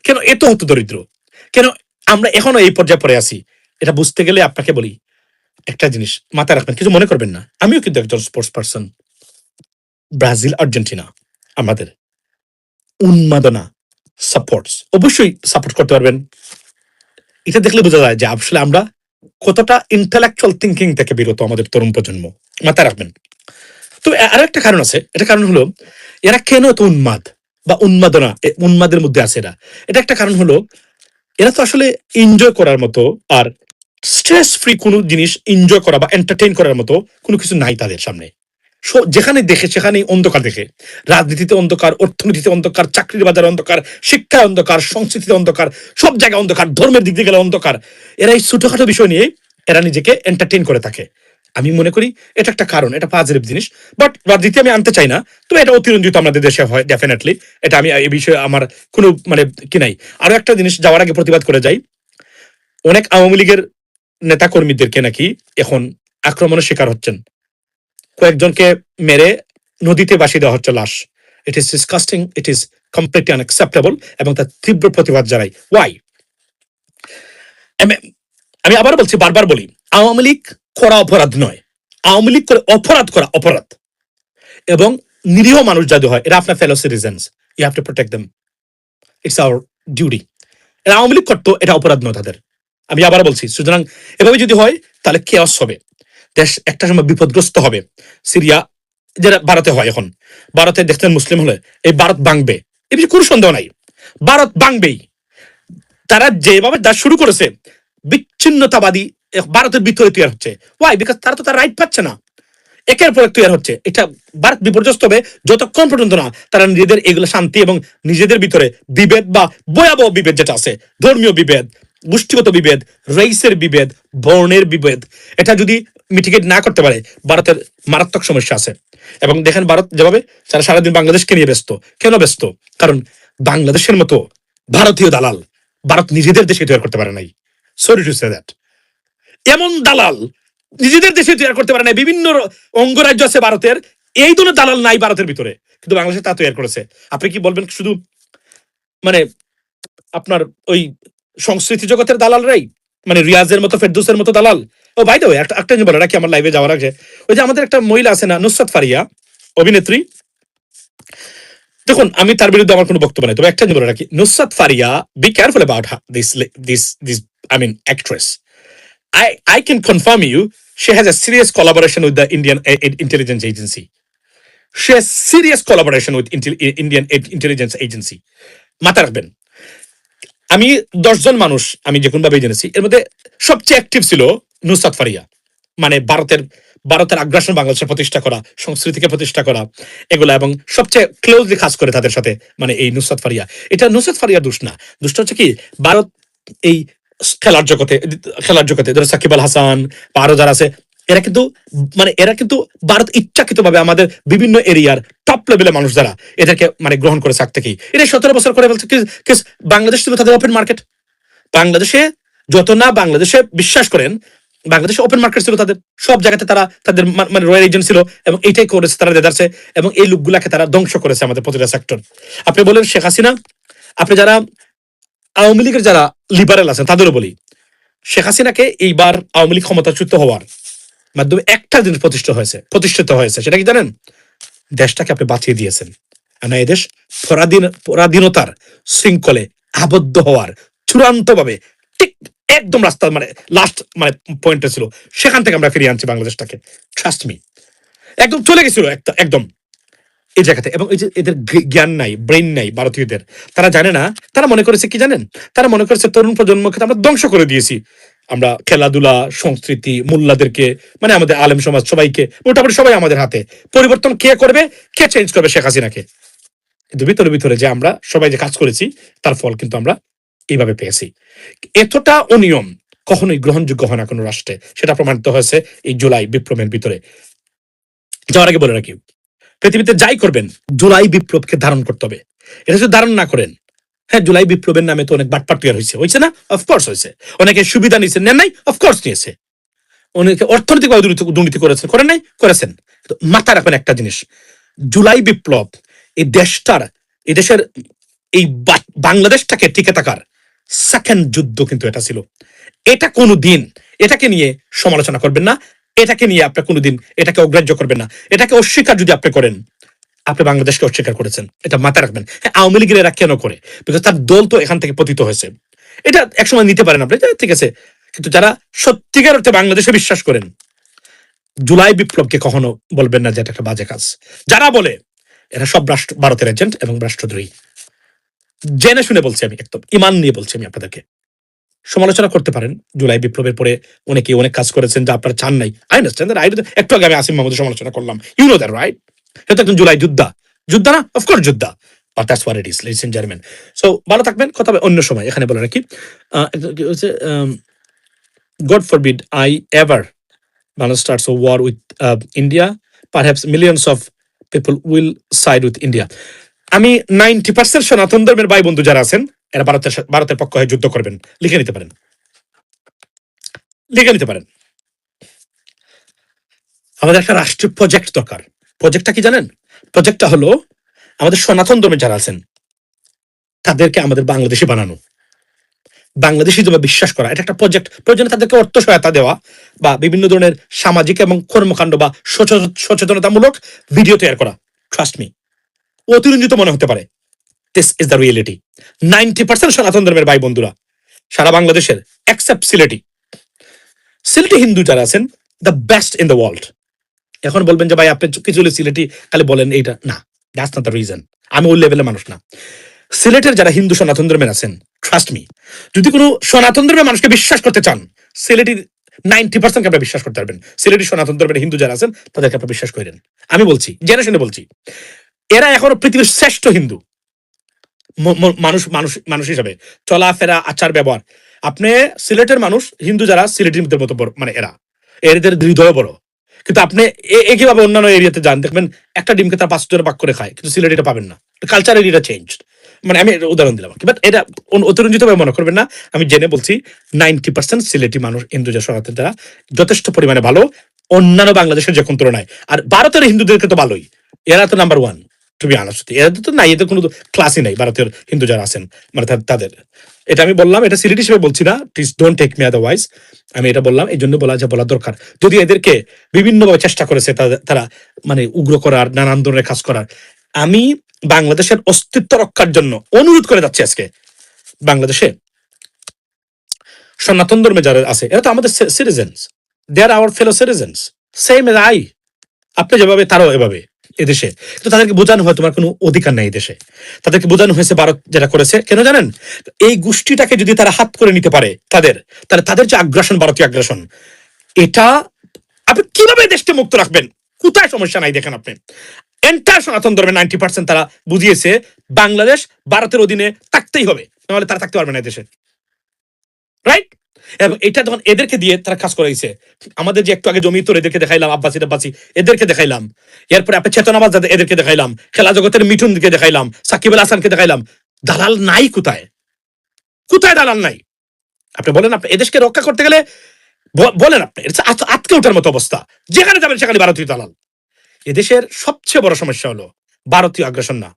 কেন এত হতো দরিদ্র? কেন আমরা এখনো এই পর্যায়ে পড়ে আছি? এটা বুঝতে গেলে আপনাকে বলি একটা জিনিস মাথায় রাখবেন, কিছু মনে করবেন না। আমিও কিন্তু একজন স্পোর্টস পার্সন। ব্রাজিল আর্জেন্টিনা আমাদের উন্মাদনা সাপোর্টস, অবশ্যই সাপোর্ট করতে পারবেন। এটা দেখলে বোঝা যায় যে আসলে আমরা কতটা ইন্টেলেকচুয়াল থিঙ্কিং থেকে বিরত আমাদের তরুণ প্রজন্ম। মাথায় রাখবেন। তো আরো একটা কারণ আছে, এটা কারণ হলো এরা কেন এত উন্মাদ বা উন্মাদনা উন্মাদের মধ্যে আছে এরা। এটা একটা কারণ হলো এরা তো আসলে এনজয় করার মতো আর স্ট্রেস ফ্রি কোনো জিনিস এনজয় করা বা এন্টারটেইন করার মতো কোনো কিছু নাই তাদের সামনে। যেখানে দেখে সেখানেই অন্ধকার দেখে। রাজনীতিতে অন্ধকার, অর্থনীতিতে অন্ধকার, চাকরির বাজারে অন্ধকার, শিক্ষায় অন্ধকার, সংস্কৃতিতে অন্ধকার, সব জায়গায় অন্ধকার, ধর্মের দিক দিয়ে গেলে অন্ধকার। এরা এই ছোটখাটো বিষয় নিয়ে এরা নিজেকে এন্টারটেইন করে থাকে। আমি মনে করি এটা একটা কারণ, এটা পজিটিভ জিনিস। বাট রাজনীতি আমি আনতে চাই না, তবে এটা অতিরঞ্জিত আমাদের দেশে হয় ডেফিনেটলি। এটা আমি এই বিষয়ে আমার কোনো মানে কি নাই। আরো একটা জিনিস যাওয়ার আগে প্রতিবাদ করে যাই, অনেক আওয়ামী লীগের নেতা কর্মীদেরকে নাকি এখন আক্রমণের শিকার হচ্ছেন, কয়েকজনকে মেরে নদীতে ভাসিয়ে দেওয়া হচ্ছে লাশ। It is disgusting, it is completely unacceptable এবং তার তীব্র প্রতিবাদ জানাই। ওয়াই? আমি আবার বলছি, বারবার বলি, আওয়ামী লীগ করা অপরাধ নয়, আওয়ামী লীগ করে অপরাধ করা অপরাধ। এবং নিরীহ মানুষ যাদের হয় এরা আপনার fellow citizens, you have to protect them, it's our duty. এরা আওয়ামী লীগ করতো, এটা অপরাধ নয় তাদের। আমি আবার বলছি, সুতরাং এভাবে যদি হয় তাহলে কেয়াস হবে, দেশ একটা সময় বিপদগ্রস্ত হবে। সিরিয়া যেটা ভারতে হয় এখন, ভারতে দেখতেন মুসলিম হলে এই ভারত ভাঙবে, এ বিষয়ে কোনো সন্দেহ নাই, ভারত ভাঙবেই। তারা যেভাবে দাস শুরু করেছে, বিচ্ছিন্নতাবাদী ভারতের ভিতরে তৈরি হচ্ছে। ওয়াই? বিকজ তারা তো তার রাইট পাচ্ছে না, একের পর এক তৈরি হচ্ছে। এটা ভারত বিপর্যস্ত হবে যতক্ষণ পর্যন্ত না তারা নিজেদের এগুলো শান্তি এবং নিজেদের ভিতরে বিভেদ বা ভয়াবহ বিভেদ যেটা আছে, ধর্মীয় বিভেদ, গোষ্ঠীগত বিভেদ, রেইসের বিভেদ, বর্ণের বিভেদ, এটা যদি মিটিগেট না করতে পারে, ভারতের মারাত্মক সমস্যা আছে। এবং দেখেন ভারত যেভাবে তারা সারাদিন বাংলাদেশকে নিয়ে ব্যস্ত। কেন ব্যস্ত? কারণ বাংলাদেশের মতো ভারতীয় দালাল ভারত নিজেদের দেশে তৈরি করতে পারে নাই। Sorry to say that. এমন দালাল নিজেদের দেশে তৈরি করতে পারে না। বিভিন্ন অঙ্গরাজ্য আছে ভারতের, এই ধরনের দালাল নাই ভারতের ভিতরে, কিন্তু বাংলাদেশে তা তৈরি করেছে। আপনি কি বলবেন শুধু মানে আপনার ওই সংস্কৃতি জগতের দালালরাই, মানে রিয়াজের মতো, ফেরদৌসের মতো দালাল? ও ভাই দো একটা জিনিস বলে রাখি আমার লাইভে যাওয়ার আগে, ওই যে আমাদের একটা মহিলা আছে না, নুসরাত ফারিয়া, অভিনেত্রী। দেখুন, আমি তার বিরুদ্ধে আমার কোনো বক্তব্য নেই, তবে একটা জিনিস বলে রাখি, Nusrat Faria, be careful about this I mean actress. I can confirm you, she has a serious collaboration with the Indian intelligence agency. She has serious collaboration with Indian intelligence agency. মাথা রাখবেন। আমি 10 জন মানুষ আমি যে কোনভাবে জেনেছি, এর মধ্যে সবচেয়ে অ্যাক্টিভ ছিল নুসরাত ফারিয়া। মানে ভারতের আগ্রাসন বাংলাদেশে প্রতিষ্ঠা করা, সংস্কৃতিকে প্রতিষ্ঠা করা, এগুলা, এবং সবচেয়ে ক্লোজলি কাজ করে তাদের সাথে, মানে এই নুসরাত ফারিয়া। এটা নুসরাত ফারিয়া দোষ না, দোষটা হচ্ছে কি, ভারত এই খেলার জগতে ধরো সাকিব আল হাসান বা আরো যারা আছে, এরা কিন্তু ভারত ইচ্ছাকৃত ভাবে আমাদের বিভিন্ন এরিয়ার টপ লেভেলের মানুষ যারা, এদেরকে মানে গ্রহণ করে থাক থেকেই এটা 17 বছর করে ফেলছে। বাংলাদেশ ছিল তাদের ওপেন মার্কেট। বাংলাদেশে যত না বাংলাদেশে বিশ্বাস করেন, বাংলাদেশে ওপেন মার্কেট ছিল তাদের, সব জায়গাতে তারা তাদের মানে রয়্যাল এজেন্ট ছিল, এবং এইটাই করেছে তারা দেদারছে, এবং এই লোকগুলাকে তারা ধ্বংস করেছে আমাদের প্রতিটা সেক্টর। আপনি বলেন শেখ হাসিনা, আপনি যারা আওয়ামী লীগের যারা লিবারেল আছেন তাদেরও বলি, শেখ হাসিনাকে এইবার আওয়ামী লীগ ক্ষমতাচ্যুত হওয়ার মাধ্যমে একটা জিনিস প্রতিষ্ঠিত হয়েছে, সেটা কি জানেন? দেশটাকে আপনি বাঁচিয়ে দিয়েছেন। না, এই দেশ পরাধীনতার শৃঙ্খলে আবদ্ধ হওয়ার চূড়ান্ত ভাবে ঠিক একদম রাস্তা মানে লাস্ট মানে পয়েন্টে ছিল, সেখান থেকে আমরা ফিরিয়ে আনছি বাংলাদেশটাকে। ট্রাস্ট মি, একদম চলে গেছিল একদম এই জায়গাতে। এবং এই যে এদের জ্ঞান নাই, ব্রেন নাই ভারতীয়দের, তারা জানে না, তারা মনে করেছে কি জানেন, তারা মনে করেছে তরুণ প্রজন্মকে আমরা ধ্বংস করে দিয়েছি। আমরা খেলাধুলা, সংস্কৃতি, মোল্লাদেরকে, মানে আমাদের আলেম সমাজ সবাইকে, মোটামুটি সবাই আমাদের হাতে। পরিবর্তন কে করবে, কে চেঞ্জ করবে? শেখ হাসিনাকে। কিন্তু ভিতরে যে আমরা সবাই যে কাজ করেছি, তার ফল কিন্তু আমরা এইভাবে পেয়েছি। এতটা অনিয়ম কখনোই গ্রহণযোগ্য হয় না কোনো রাষ্ট্রে, সেটা প্রমাণিত হয়েছে এই জুলাই বিপ্লবের ভিতরে। যাওয়ার আগে বলে রাখি, পৃথিবীতে যাই করবেন, জুলাই বিপ্লবকে ধারণ করতে হবে। এটা যদি ধারণ না করেন, হ্যাঁ, জুলাই বিপ্লবের নামে তো অনেক বাটপাট তৈরি হয়েছে না? অফকোর্স হয়েছে। অনেকে সুবিধা নিয়েছেন, নেন নাই? অফকোর্স নিয়েছে। অনেকে অর্থনৈতিকভাবে দুর্নীতি করেছেন, করেন নাই? করেছেন। মাথায় রাখবেন একটা জিনিস, জুলাই বিপ্লব এই দেশের এই বাংলাদেশটাকে টিকে থাকার সেকেন্ড যুদ্ধ কিন্তু এটা ছিল। এটা কোনোদিন এটাকে নিয়ে সমালোচনা করবেন না, এটাকে নিয়ে আপনি কোনোদিন এটাকে অগ্রাহ্য করবেন না। এটাকে অস্বীকার যদি আপনি করেন, আপনি বাংলাদেশকে অস্বীকার করেছেন। এটা মাথায় রাখবেন। হ্যাঁ, আওয়ামী লীগের এরা কেন করে? বিকজ তার দল তো এখান থেকে পতিত হয়েছে। এটা একসময় নিতে পারেন আপনি, ঠিক আছে, কিন্তু যারা সত্যিকার অর্থে বাংলাদেশে বিশ্বাস করেন, জুলাই বিপ্লবকে কখনো বলবেন না যে এটা একটা বাজে কাজ। যারা বলে এরা সব ভারতের এজেন্ট এবং রাষ্ট্রদ্রোহী। জেনে শুনে বলছি, আমি একদম ইমান নিয়ে বলছি আমি আপনাদেরকে। সমালোচনা করতে পারেন, জুলাই বিপ্লবের পরে অনেকে অনেক কাজ করেছেন যা আপনারা চান নাই, আই আন্ডারস্ট্যান্ড দ্যাট। একটু আগে আমি আসিম মাহমুদের সমালোচনা করলাম, ইউ নো দ্যাট রাইট? এটা একজন জুলাই যোদ্ধা, যোদ্ধা না? অফকোর্স যোদ্ধা, but that's what it is, ladies and gentleman. So ভালো থাকবেন, কথা হবে অন্য সময়। এখানে বলে রাখি, God forbid I ever Bangladesh starts a war with India, perhaps millions of people will side with India. আমি 90% সনাতন ধর্মের ভাই বন্ধু যারা আছেন, এরা ভারতের পক্ষ হয়ে যুদ্ধ করবেন, লিখে নিতে পারেন, লিখে নিতে পারেন। আমাদের একটা রাষ্ট্রীয় প্রজেক্ট দরকার। প্রজেক্টটা কি জানেন? প্রজেক্টটা হলো আমাদের সনাতন ধর্মে যারা আছেন তাদেরকে আমাদের বাংলাদেশি বানানো, বাংলাদেশি যেভাবে বিশ্বাস করা, এটা একটা প্রজেক্ট। প্রয়োজনে তাদেরকে অর্থ সহায়তা দেওয়া বা বিভিন্ন ধরনের সামাজিক এবং কর্মকাণ্ড বা সচেতনতামূলক ভিডিও তৈরি করা। ট্রাস্ট মি, অতিরঞ্জিত মনে হতে পারে, দিস ইজ দ্য রিয়েলিটি। 90% সনাতন ধর্মের ভাই বন্ধুরা সারা বাংলাদেশের, এক্সেপ্ট সিলেটি, সিলেটি হিন্দু যারা আছেন, the best in the world. এখন বলবেন যে ভাই আপনি কিছু সিলেটি খালি বলেন এইটা, না, দ্যাটস নট দ্য রিজন। আমি ওই লেভেলের মানুষ না। সিলেটের যারা হিন্দু সনাতন ধর্মের আছেন, ট্রাস্ট মি, যদি কোনো সনাতন ধর্মের মানুষকে বিশ্বাস করতে চান, সিলেটির 90% আপনি বিশ্বাস করতে পারবেন। সিলেটি সনাতন ধর্মের হিন্দু যারা আছেন তাদেরকে আপনি বিশ্বাস করেন। আমি বলছি, জেনে শুনে বলছি, এরা এখনো পৃথিবীর শ্রেষ্ঠ হিন্দু মানুষ, মানুষ মানুষ হিসাবে চলাফেরা, আচার ব্যবহার। আপনি সিলেটের মানুষ হিন্দু যারা সিলেটের মতো বড়, মানে এদের হৃদয় বড়, কিন্তু আপনি একইভাবে অন্যান্য এরিয়াতে যান, দেখবেন একটা ডিমকে তার 5 জনে ভাগ করে খায়, কিন্তু সিলেট এটা পাবেন না। কালচার এরিয়াটা চেঞ্জ। মানে আমি উদাহরণ দিলাম, বাট এটা অতিরঞ্জিত ভাবে মনে করবেন না। আমি জেনে বলছি, 90% সিলেটি মানুষ হিন্দু সনাতন যারা যথেষ্ট পরিমাণে ভালো, অন্যান্য বাংলাদেশের যখন তুলনায়। আর ভারতের হিন্দুদেরকে তো ভালোই, এরা তো নাম্বার 1 টু বি অনেস্ট। এরা তো নাই, এদের কোনো ক্লাসই নাই ভারতের হিন্দু যারা আছেন, মানে তাদের। এটা আমি বললাম, এটা সিলেট হিসেবে বলছি না, please don't take me otherwise. আমি এটা বললাম এই জন্য বলা দরকার। যদি এদেরকে বিভিন্নভাবে চেষ্টা করেছে তারা মানে উগ্র করার, নানান ধরনের কাজ করার, আমি বাংলাদেশের অস্তিত্ব রক্ষার জন্য অনুরোধ করে যাচ্ছি আজকে। বাংলাদেশে সনাতন ধর্মে যারা আছে এরা তো আমাদের citizens, they are our fellow citizens, same as I. আপনি যেভাবে তারাও এভাবে এদেশে। তো তাদেরকে বোঝানো হয় তোমার কোনো অধিকার নাই দেশে। তাদেরকে বোঝানো হয়েছে ভারত যেটা করেছে, কেন জানেন? এই গোষ্ঠীটাকে যদি তারা হাত করে নিতে পারে তাহলে তাদের যে আগ্রাসন, ভারতীয় আগ্রাসন, এটা আপনি কিভাবে দেশকে মুক্ত রাখবেন? কোথায় সমস্যা নাই দেখেন আপনি। এন্টার সনাতন ধর্মের 90% তারা বুঝিয়েছে বাংলাদেশ ভারতের অধীনে থাকতেই হবে, নাহলে তারা থাকতে পারবে না দেশে, রাইট? এবং এটা যখন এদেরকে দিয়ে তারা কাজ করাইছে, আমাদের যে একটু আগে জমি তোর এদেরকে দেখাইলাম, আব্বাসি টাব্বাসি এদেরকে দেখাইলাম, এরপরে আপনি চেতনাবাদ এদেরকে দেখাইলাম, খেলা জগতের মিঠুনকে দেখাইলাম, সাকিব আল হাসানকে দেখাইলাম, দালাল নাই কোথায়? কোথায় দালাল নাই? আপনি বলেন, আপনি এদেশকে রক্ষা করতে গেলে বলেন, আপনি আটকে ওঠার মতো অবস্থা, যেখানে যাবেন সেখানে ভারতীয় দালাল। এদেশের সবচেয়ে বড় সমস্যা হলো ভারতীয় আগ্রাসন না,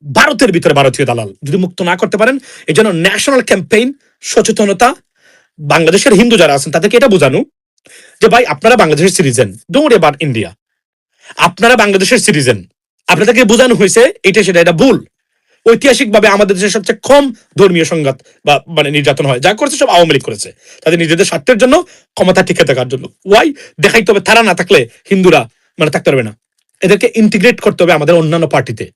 ভারতের ভিতরে ভারতীয় দালাল যদি মুক্ত না করতে পারেন। এই জন্য ন্যাশনাল ক্যাম্পেইন, সচেতনতা, বাংলাদেশের হিন্দু যারা আছেন তাদেরকে এটা বোঝানো যে ভাই আপনারা বাংলাদেশের সিটিজেন, ডোন্ট অ্যাবাউট ইন্ডিয়া, আপনারা বাংলাদেশের সিটিজেন। আপনাদেরকে বোঝানো হয়েছে এটা সেটা, এটা ভুল। ঐতিহাসিকভাবে আমাদের দেশের সবচেয়ে কম ধর্মীয় সংঘাত বা মানে নির্যাতন হয়, যা করেছে সব আওয়ামী লীগ করেছে, তাদের নিজেদের স্বার্থের জন্য, ক্ষমতা টিকে থাকার জন্য। ওয়াই দেখাইতে হবে, তারা না থাকলে হিন্দুরা মানে থাকতে পারবে না। এদেরকে ইন্টিগ্রেট করতে হবে আমাদের অন্যান্য পার্টিতে,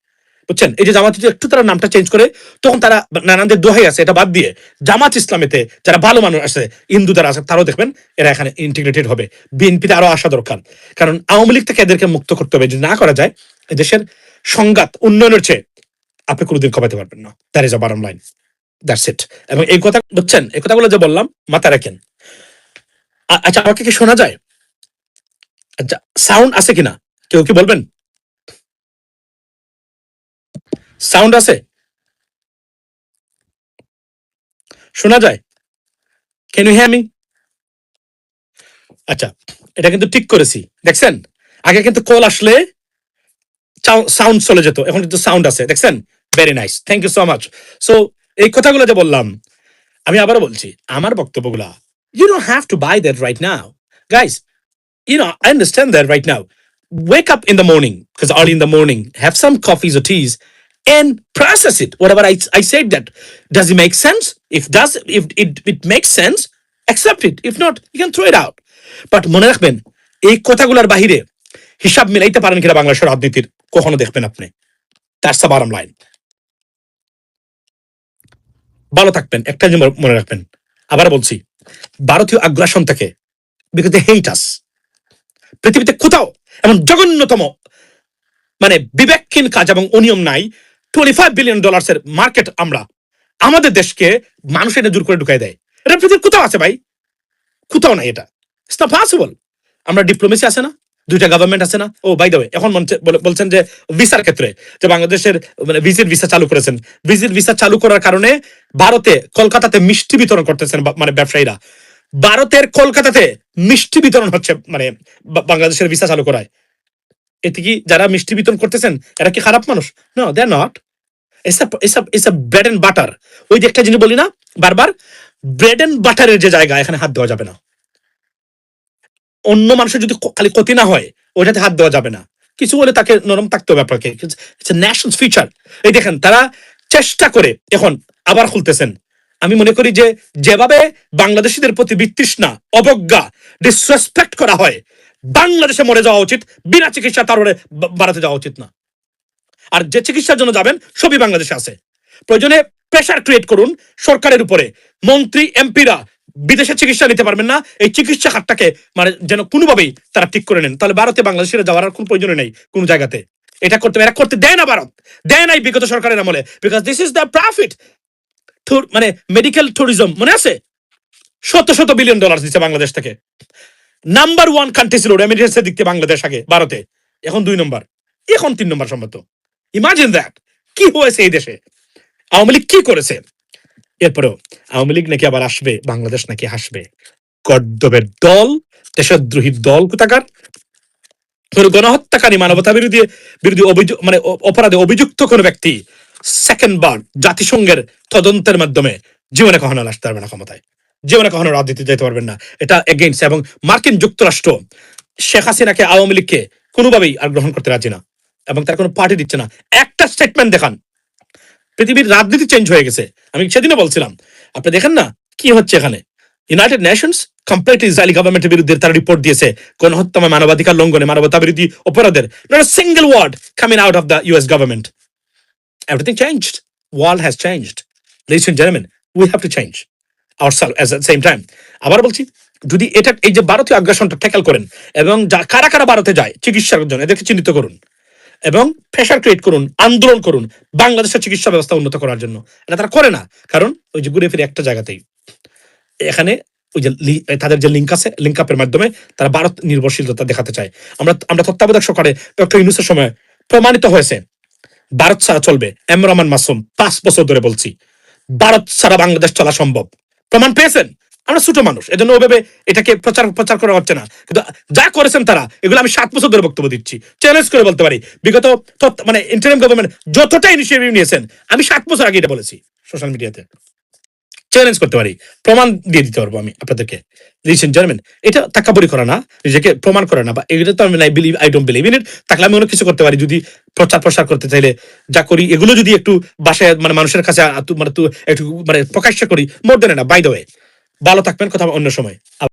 বুঝছেন? এই যে জামাত একটু তারা নামটা চেঞ্জ করে, তখন তারা নানানদের দোহাই আছে, এটা বাদ দিয়ে জামাত ইসলামেতে যারা ভালো মানুষ আছে, হিন্দু যারা আছে, তারাও দেখবেন এরা এখানে ইন্টিগ্রেটেড হবে। বিএনপিতে আরো আসা দরকার, কারণ আওয়ামী লীগ থেকে এদেরকে মুক্ত করতে হবে। যদি না করা যায়, দেশের সংঘাত উন্নয়নের চেয়ে আপনি কোনোদিন কমাতে পারবেন না। That is a bottom line, that's it. এবং এই কথা বুঝছেন, এই কথাগুলো যে বললাম মাথায় রাখেন। আচ্ছা, আমাকে কি শোনা যায়? আচ্ছা, সাউন্ড আছে কিনা কেউ কি বলবেন? সাউন্ড আছে? শোনা যায়? Can you hear me? আচ্ছা, এটা কিন্তু ঠিক করেছি, দেখছেন? আগে কিন্তু কল আসলে সাউন্ড চলে যেত, এখন কিন্তু সাউন্ড আছে, দেখছেন? Very nice, thank you so much. So এই কথাগুলো যে বললাম, আমি আবারও বলছি, আমার বক্তব্যগুলা, you don't have to buy that right now, guys. I understand that right now. Wake up in the morning, because early in the morning, have some coffees or teas and process it. Whatever I said, that does it make sense? If it makes sense, accept it. If not, you can throw it out. But মনে রাখবেন, এই কথাগুলোর বাহিরে হিসাব মিলাইতে পারেন কিনা বাংলাদেশের রাজনীতির, কখনো দেখবেন আপনি। That's the bottom line. ভালো থাকবেন, একটা জিনিস মনে রাখবেন, আবার বলছি, ভারতীয় আগ্রাসন থেকে, because they hate us, পৃথিবীতে কোথাও এমন জঘন্যতম মানে বিবেকহীন কাজ এবং অনিয়ম নাই। $25 বিলিয়ন এর মার্কেট আমরা, আমাদের দেশকে মানুষ এনে জোর করে ঢুকাই দেয়। এটা পৃথিবীর কোথাও আছে ভাই? কোথাও নাই এটা। It's not possible. আমরা ডিপ্লোমেসি আছে না, দুইটা গভর্নমেন্ট আছে না। ও বাই দ্য ওয়ে, এখন বলছেন যে ভিসার ক্ষেত্রে যে বাংলাদেশের মানে ভিজিট ভিসা চালু করেছেন, ভিজিট ভিসা চালু করার কারণে ভারতে কলকাতাতে মিষ্টি বিতরণ করতেছেন মানে ব্যবসায়ীরা। ভারতের কলকাতাতে মিষ্টি বিতরণ হচ্ছে মানে বাংলাদেশের ভিসা চালু করায়। এতে কি যারা মিষ্টি বিতরণ করতেছেন এরা কি খারাপ মানুষ? No, they are not. It's a bread and butter. ওই যে একটা জিনিস বলি না বারবার, ব্রেড এন্ড বাটারের যে জায়গা, এখানে হাত দেওয়া যাবে না। অন্য মানুষের যদি খালি ক্ষতি না হয়, ওইটাতে হাত দেওয়া যাবে না। কিছু হলে তাকে নরম থাকতে হবে আপনাকে। It's a national feature. এই দেখেন, তারা চেষ্টা করে এখন আবার খুলতেছেন। আমি মনে করি যে যেভাবে বাংলাদেশিদের প্রতি বিতৃষ্ণা, অবজ্ঞা, ডিসরেসপেক্ট করা হয়, বাংলাদেশে মরে যাওয়া উচিত, বিনা চিকিৎসা তারপরে ভারতে যাওয়া উচিত না। আর যে চিকিৎসার জন্য যাবেন সবই বাংলাদেশে আছে। প্রয়োজনে প্রেশার ক্রিয়েট করুন সরকারের উপরে, মন্ত্রী এমপিরা বিদেশে চিকিৎসা নিতে পারবেন না, এই চিকিৎসা খাতটাকে মানে যেন কোনোভাবেই তারা ঠিক করে নেন। তাহলে ভারতে বাংলাদেশিরা যাওয়ার কোনো প্রয়োজন নেই কোনো জায়গাতে। এটা করতে, এরা করতে দেয় না, ভারত দেয় নাই বিগত সরকারের আমলে, because this is the profit. মানে মেডিকেল ট্যুরিজম মনে আছে, শত বিলিয়ন ডলার দিচ্ছে বাংলাদেশ থেকে। নাম্বার 1 কান্ট্রি ছিল রেমিটেন্সের দিক থেকে বাংলাদেশ, আগে ভারতে, এখন 2 নম্বর, এখন 3 নম্বর সম্ভবত। ইমাজিন দ্যাট, কি হয়েছে এই দেশে, আওয়ামী লীগ কি করেছে। এরপরেও আওয়ামী লীগ নাকি আবার আসবে, বাংলাদেশ নাকি হাসবে। গর্দবের দল, দেশদ্রোহী দল কোথাকার। গণহত্যাকারী, মানবতা বিরোধী অভিযোগ মানে অপরাধে অভিযুক্ত কোন ব্যক্তি সেকেন্ড বার জাতিসংঘের তদন্তের মাধ্যমে জীবনে কখনো আসতে পারবে না ক্ষমতায়, জীবনে কখনো রাজনীতি যেতে পারবেন না। এটা এগেইনস্ট। এবং মার্কিন যুক্তরাষ্ট্র শেখ হাসিনাকে, আওয়ামী লীগকে কোনোভাবেই আর গ্রহণ করতে রাজি না, এবং তার কোনো পার্টি দিচ্ছে না। একটা স্টেটমেন্ট দেখান, পৃথিবীর রাজনীতি চেঞ্জ হয়ে গেছে। আমি সেদিনও বলছিলাম, আপনি দেখেন না কি হচ্ছে এখানে। ইউনাইটেড নেশনস কমপ্লিট ইসরায়েলি গভর্নমেন্টের বিরুদ্ধে তারা রিপোর্ট দিয়েছে, গণহত্যা, মানবাধিকার লঙ্ঘনে, মানবতা বিরোধী অপরাধের। Not a single word coming out of the US government. Everything changed, world has changed. Ladies and gentleman, we have to change ourself at the same time. আবার বলছি, যদি এটা এই যে ভারতীয় আগ্রাসনটা ট্যাকল করেন, এবং কারা কারা ভারতে যায় চিকিৎসার জন্য এদেরকে চিহ্নিত করুন, এবং প্রেশার ক্রিয়েট করুন, আন্দোলন করুন বাংলাদেশের চিকিৎসা ব্যবস্থা উন্নত করার জন্য। এটা তারা করে না, কারণ ওই যে ঘুরে ফিরে একটা জায়গাতেই, এখানে ওই যে তাদের যে লিঙ্ক আছে, লিঙ্ক আপের মাধ্যমে তারা ভারত নির্ভরশীলতা দেখাতে চায়। আমরা তত্ত্বাবধায়ক সরকারে ডক্টর ইউনূসের সময় প্রমাণিত হয়েছে ভারত ছাড়া চলবে। এম রহমান মাসুম 5 বছর ধরে বলছি, ভারত ছাড়া বাংলাদেশ চলা সম্ভব। প্রমাণ পেয়েছেন। আমরা ছোট মানুষ, এজন্য ওভাবে এটাকে প্রচার করা হচ্ছে না, কিন্তু যা করেছেন তারা, এগুলো আমি 7 বছর ধরে বক্তব্য দিচ্ছি, চ্যালেঞ্জ করে বলতে পারি। বিগত মানে ইন্টারিম গভর্নমেন্ট যতটা ইনিশিয়েটিভ নিয়েছেন, আমি 7 বছর আগে এটা বলেছি সোশ্যাল মিডিয়াতে, চ্যালেঞ্জ করতে পারি, প্রমাণ দিয়ে দিতে পারবো আমি আপনাদেরকে। লিডস এন্ড জেন্টলম্যান, এটা তাকাবুরি করা না, নিজেকে প্রমাণ করা না, বা এগুলো তো আমি I don't believe in it. তাহলে আমি অনেক কিছু করতে পারি, যদি প্রচার করতে চাইলে যা করি, এগুলো যদি একটু বাসায় মানে মানুষের কাছে মানে একটু মানে প্রকাশ্য করি, মোর দেন না। বাই দ্য ওয়ে, ভালো থাকবেন, কথা অন্য সময়।